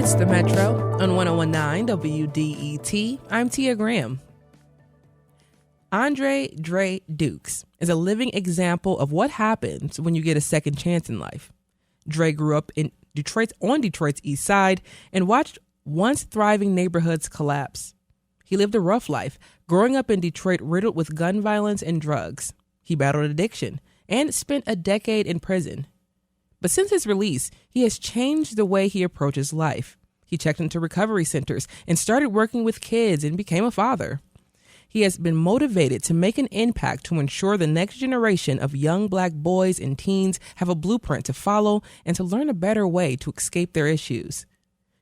It's the Metro on 1019 WDET. I'm Tia Graham. Andre Dre Dukes is a living example of what happens when you get a second chance in life. Dre grew up in Detroit's east side and watched once thriving neighborhoods collapse. He lived a rough life, growing up in Detroit riddled with gun violence and drugs. He battled addiction and spent a decade in prison. But since his release, he has changed the way he approaches life. He checked into recovery centers and started working with kids and became a father. He has been motivated to make an impact to ensure the next generation of young Black boys and teens have a blueprint to follow and to learn a better way to escape their issues.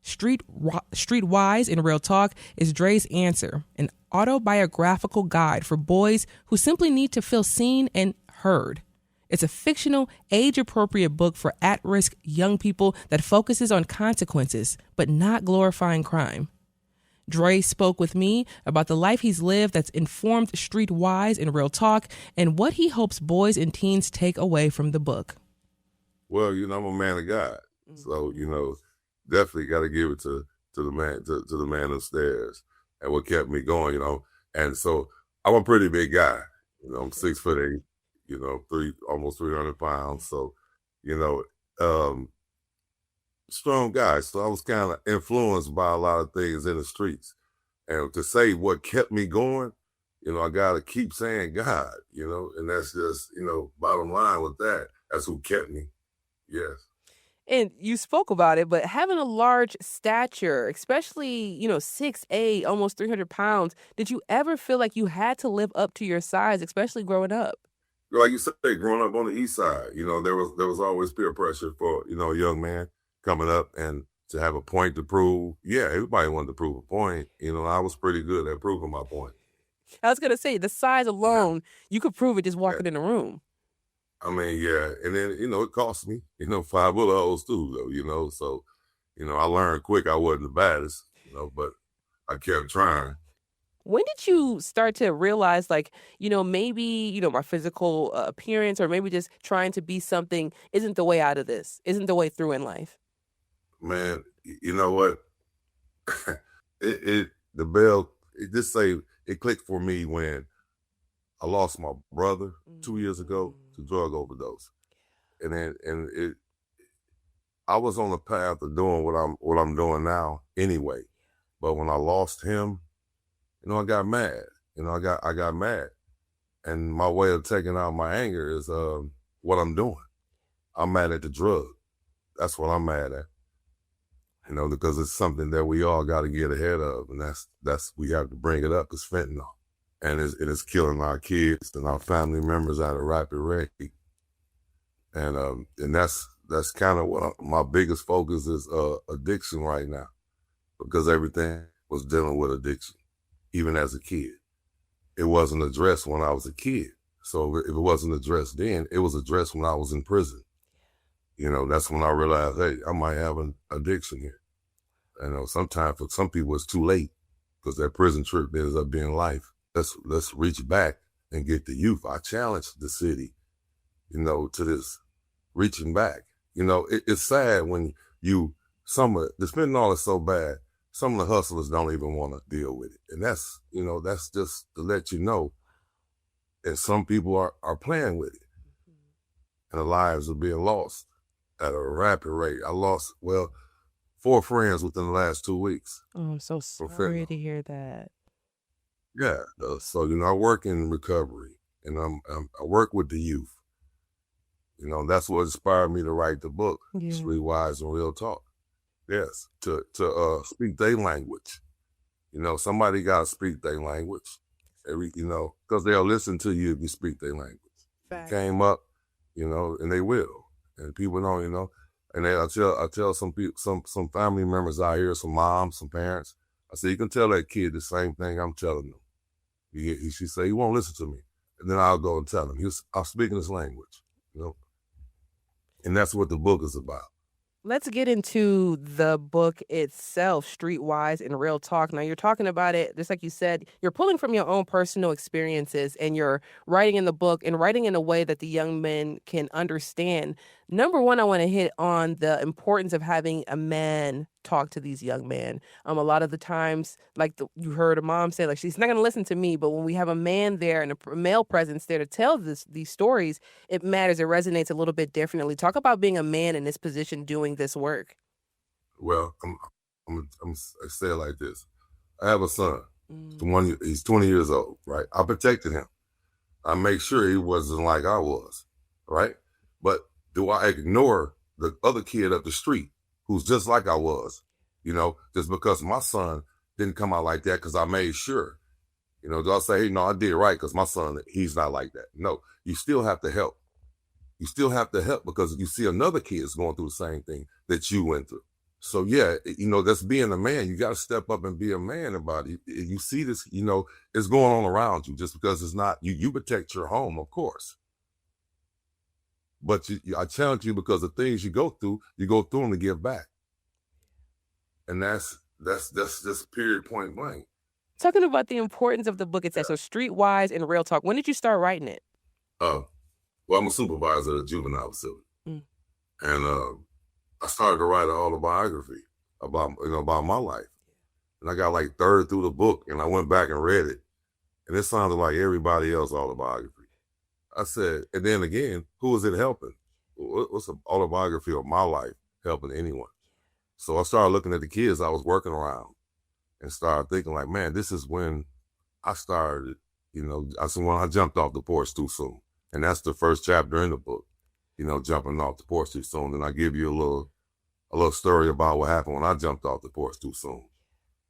Streetwise in Real Talk is Dre's answer, an autobiographical guide for boys who simply need to feel seen and heard. It's a fictional, age-appropriate book for at-risk young people that focuses on consequences, but not glorifying crime. Dre spoke with me about the life he's lived that's informed Streetwise in Real Talk and what he hopes boys and teens take away from the book. Well, I'm a man of God, so definitely got to give it to the man to the man upstairs, and what kept me going, And so I'm a pretty big guy, I'm 6'8". Almost 300 pounds. So, strong guy. So I was kind of influenced by a lot of things in the streets. And to say what kept me going, I got to keep saying God, and that's just, bottom line with that. That's who kept me. Yes. And you spoke about it, but having a large stature, especially, 6'8", almost 300 pounds, did you ever feel like you had to live up to your size, especially growing up? Like you said, growing up on the east side, there was always peer pressure for, a young man coming up and to have a point to prove. Yeah, everybody wanted to prove a point. I was pretty good at proving my point. I was going to say, the size alone, you could prove it just walking in the room. I mean, yeah. And then, it cost me, 5 bullet holes too, though, So, I learned quick I wasn't the baddest, but I kept trying. When did you start to realize, maybe, my physical appearance or maybe just trying to be something isn't the way out of this, isn't the way through in life? Man, you know what? the bell, it clicked for me when I lost my brother 2 years ago to drug overdose. I was on the path of doing what I'm doing now anyway. But when I lost him, I got mad. I got mad. And my way of taking out my anger is what I'm doing. I'm mad at the drug. That's what I'm mad at. Because it's something that we all got to get ahead of. And that's we have to bring it up. It's fentanyl. And it's killing our kids and our family members at a rapid rate. And that's kind of what my biggest focus is, addiction right now. Because everything was dealing with addiction. Even as a kid. It wasn't addressed when I was a kid. So if it wasn't addressed then, it was addressed when I was in prison. That's when I realized, hey, I might have an addiction here. Sometimes for some people it's too late because that prison trip ends up being life. Let's reach back and get the youth. I challenge the city, to this reaching back. It's sad when the fentanyl is so bad. Some of the hustlers don't even want to deal with it. And that's just to let you know. And some people are playing with it. And the lives are being lost at a rapid rate. I lost, 4 friends within the last 2 weeks. Oh, I'm so sorry to hear that. Yeah. So, I work in recovery and I work with the youth. That's what inspired me to write the book, Streetwise and Real Talk. Yes, to speak their language. Somebody got to speak their language. Because they'll listen to you if you speak their language. Fact. Came up, and they will. And people don't, And I tell some people, some family members out here, some moms, some parents. I say, you can tell that kid the same thing I'm telling them. She say, he won't listen to me. And then I'll go and tell him. I'm speaking his language, And that's what the book is about. Let's get into the book itself, Streetwise and Real Talk. Now, you're talking about it, just like you said, you're pulling from your own personal experiences and you're writing in the book and writing in a way that the young men can understand Number one, I want to hit on the importance of having a man talk to these young men. A lot of the times, like you heard a mom say, like, she's not going to listen to me, but when we have a man there and a male presence there to tell these stories, it matters. It resonates a little bit differently. Talk about being a man in this position doing this work. Well, I say it like this. I have a son. He's 20 years old, right? I protected him. I make sure he wasn't like I was, right? But do I ignore the other kid up the street who's just like I was? Just because my son didn't come out like that because I made sure. Do I say, hey, no, I did right because my son, he's not like that? No, you still have to help. You still have to help because you see another kid's going through the same thing that you went through. So yeah, that's being a man. You got to step up and be a man about it. You see this, it's going on around you just because it's not, you protect your home, of course. But I challenge you because the things you go through them to give back. And that's just period, point blank. Talking about the importance of the book, it says, so Streetwise and Real Talk. When did you start writing it? Well, I'm a supervisor at a juvenile facility. And I started to write an autobiography about my life. And I got like third through the book and I went back and read it. And it sounded like everybody else's autobiography. I said, and then again, who is it helping? What's an autobiography of my life helping anyone? So I started looking at the kids I was working around and started thinking like, man, this is when I started, I said, when I jumped off the porch too soon. And that's the first chapter in the book, jumping off the porch too soon. And I give you a little story about what happened when I jumped off the porch too soon.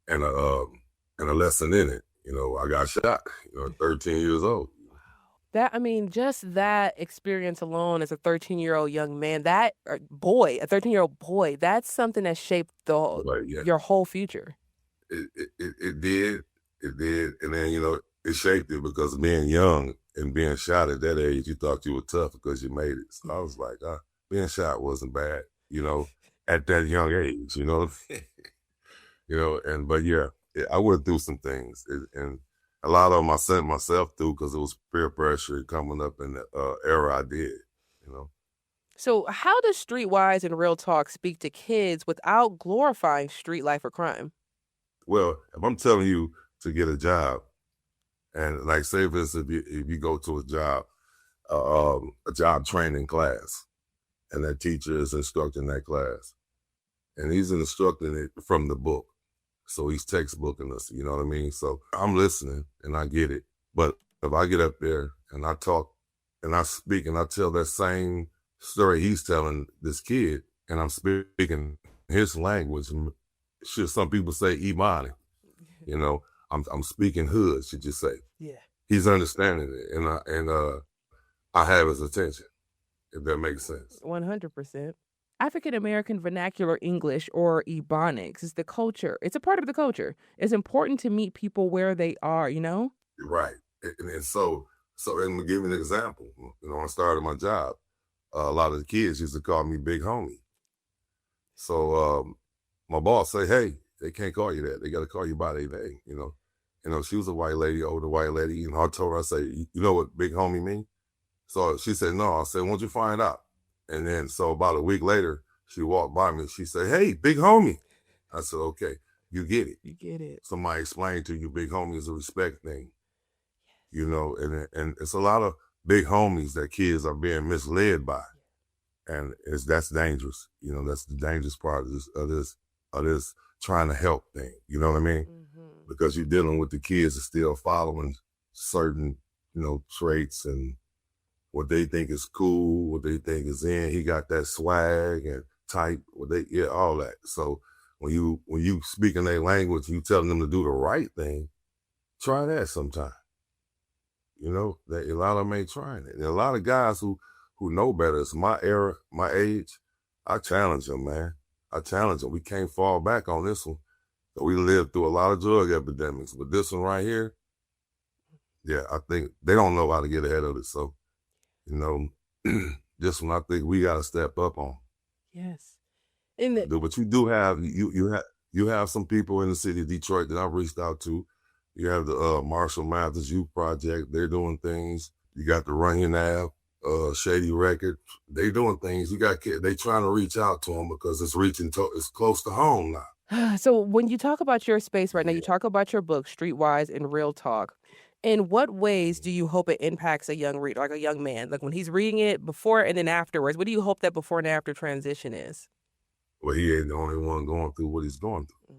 And a lesson in it. I got shot, 13 years old. Just that experience alone as a 13-year-old young man, a 13-year-old boy, that's something that shaped your whole future. It did. And then, it shaped it because being young and being shot at that age, you thought you were tough because you made it. So I was like, being shot wasn't bad, at that young age, but yeah, I went through some things and a lot of them I sent myself through because it was peer pressure coming up in the era I did, So how does Streetwise and Real Talk speak to kids without glorifying street life or crime? Well, if I'm telling you to get a job, and like say for instance, if you go to a job training class, and that teacher is instructing that class, and he's instructing it from the book. So he's textbooking us, you know what I mean? So I'm listening and I get it. But if I get up there and I talk and I speak and I tell that same story he's telling this kid, and I'm speaking his language, should some people say Imani, I'm speaking hood, should you say? Yeah. He's understanding it, and I have his attention, if that makes sense. 100%. African-American vernacular English, or Ebonics, is the culture. It's a part of the culture. It's important to meet people where they are, Right. And so let me give you an example. When I started my job, a lot of the kids used to call me Big Homie. So my boss say, hey, they can't call you that. They got to call you by their name, she was a white lady, older white lady. And I told her, I say, you know what Big Homie mean? So she said, no. I said, won't you find out? And then, so about a week later, she walked by me. She said, hey, Big Homie. I said, okay, you get it. You get it. Somebody explained to you Big Homie is a respect thing, and it's a lot of big homies that kids are being misled by. And that's dangerous. That's the dangerous part of this trying to help thing. You know what I mean? Mm-hmm. Because you're dealing with the kids that still following certain, traits and what they think is cool, what they think is in. He got that swag and type, all that. So when you speak in their language, you telling them to do the right thing, try that sometime. A lot of them ain't trying it. And a lot of guys who know better. It's my era, my age. I challenge them, man. I challenge them. We can't fall back on this one. We lived through a lot of drug epidemics, but this one right here, yeah, I think they don't know how to get ahead of it. So, this one I think we got to step up on. Yes. But you do have you have some people in the city of Detroit that I've reached out to. You have the Marshall Mathers Youth Project. They're doing things. You got the Runyon Ave Shady Record. They doing things. You got kids. They trying to reach out to them because it's close to home now. So when you talk about your space right now, you Yeah. talk about your book, Streetwise and Real Talk. In what ways do you hope it impacts a young reader, like a young man? Like when he's reading it before and then afterwards, what do you hope that before and after transition is? Well, he ain't the only one going through what he's going through.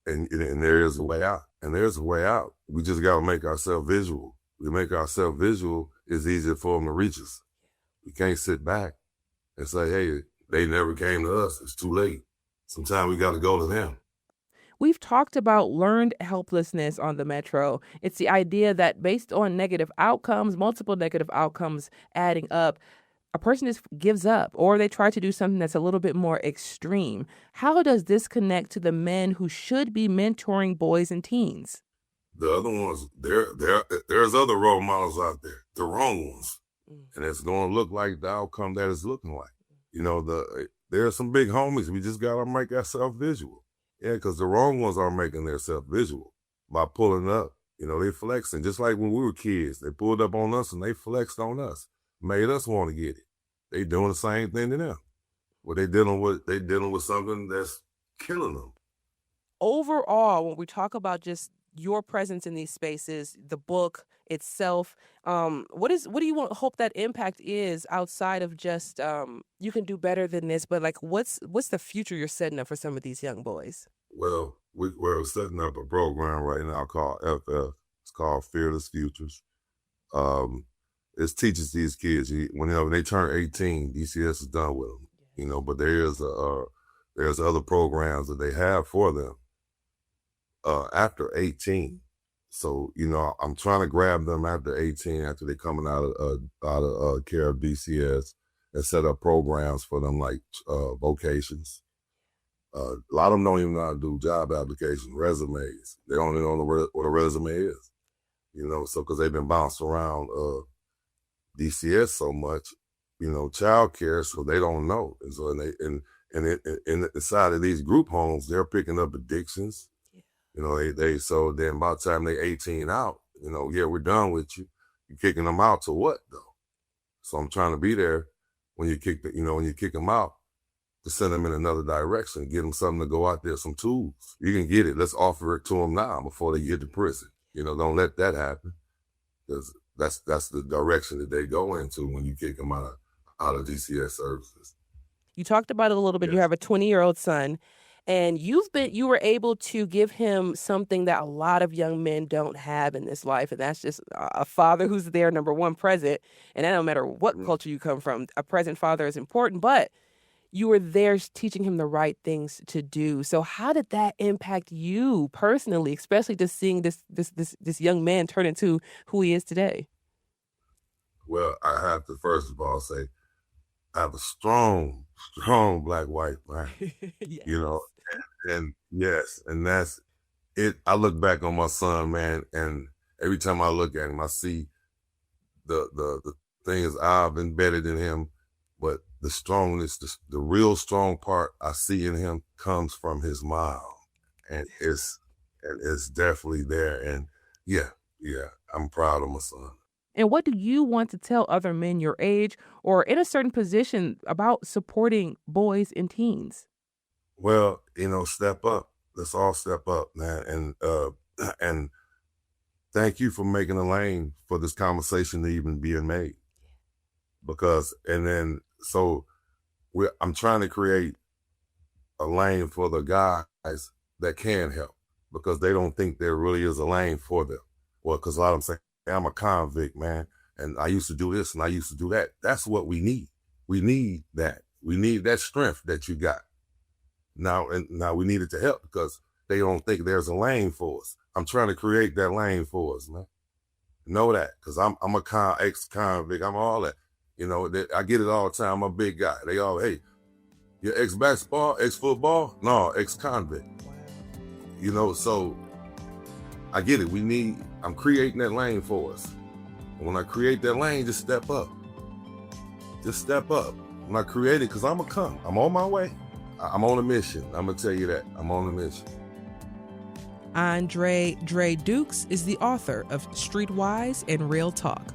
And there is a way out. And there's a way out. We just got to make ourselves visual. We make ourselves visual, it's easier for them to reach us. We can't sit back and say, hey, they never came to us. It's too late. Sometimes we got to go to them. We've talked about learned helplessness on the Metro. It's the idea that based on negative outcomes, multiple negative outcomes adding up, a person just gives up or they try to do something that's a little bit more extreme. How does this connect to the men who should be mentoring boys and teens? The other ones, there's other role models out there, the wrong ones. And it's going to look like the outcome that it's looking like. You know, there are some big homies. We just got to make ourselves visual. Yeah, because the wrong ones are making themselves visual by pulling up. You know, they flexing. Just like when we were kids, they pulled up on us and they flexed on us, made us want to get it. They doing the same thing to them. What they dealing with something that's killing them. Overall, when we talk about just your presence in these spaces, the book itself, what do you hope that impact is outside of just you can do better than this, but like what's the future you're setting up for some of these young boys? Well, we're setting up a program right now called FF. It's called Fearless Futures. It teaches these kids when they turn 18, DCS is done with them. You know, but there's other programs that they have for them after 18. So, you know, I'm trying to grab them after 18, after they're coming out of care of DCS, and set up programs for them like vocations. A lot of them don't even know how to do job applications, resumes. They don't even know what a resume is. You know, so because they've been bounced around DCS so much, you know, child care, so they don't know. And so inside of these group homes, they're picking up addictions. You know, so then by the time they 18 out, you know, yeah, we're done with you. You're kicking them out to what though? So I'm trying to be there when you kick them out, to send them in another direction, give them something to go out there, some tools. You can get it. Let's offer it to them now before they get to prison. You know, don't let that happen, because that's the direction that they go into when you kick them out of DCS services. You talked about it a little bit. Yes. You have a 20-year-old son, and you were able to give him something that a lot of young men don't have in this life, and that's just a father who's there, number one, present. And that no matter what culture you come from, a present father is important, but you were there teaching him the right things to do. So how did that impact you personally, especially just seeing this young man turn into who he is today? Well, I have to first of all say, I have a strong black wife, man. Yes. You know, and yes, and that's it. I look back on my son, man, and every time I look at him, I see the things I've embedded in him, but the strongness, the real strong part I see in him comes from his mom, and it's definitely there. And yeah, I'm proud of my son. And what do you want to tell other men your age or in a certain position about supporting boys and teens? Well, you know, step up. Let's all step up, man. And thank you for making a lane for this conversation to even being made. I'm trying to create a lane for the guys that can help, because they don't think there really is a lane for them. Well, because a lot of them say, hey, I'm a convict, man, and I used to do this and I used to do that. That's what we need. We need that. We need that strength that you got. Now we need it to help, because they don't think there's a lane for us. I'm trying to create that lane for us, man. Know that, because I'm a ex-convict. I'm all that. You know, I get it all the time. I'm a big guy. They all, hey, you're ex-basketball, ex-football? No, ex-convict. You know, so I get it. I'm creating that lane for us. And when I create that lane, just step up. Just step up. When I create it, because I'm going to come. I'm on my way. I'm on a mission. I'm going to tell you that. I'm on a mission. Andre Dre Dukes is the author of Streetwise and Real Talk.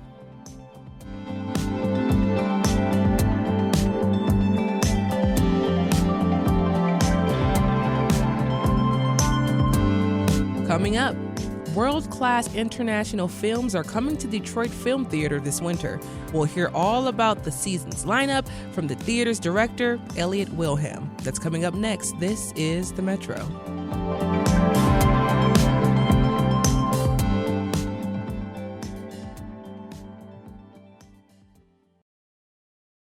Coming up, world-class international films are coming to Detroit Film Theater this winter. We'll hear all about the season's lineup from the theater's director, Elliot Wilhelm. That's coming up next. This is The Metro.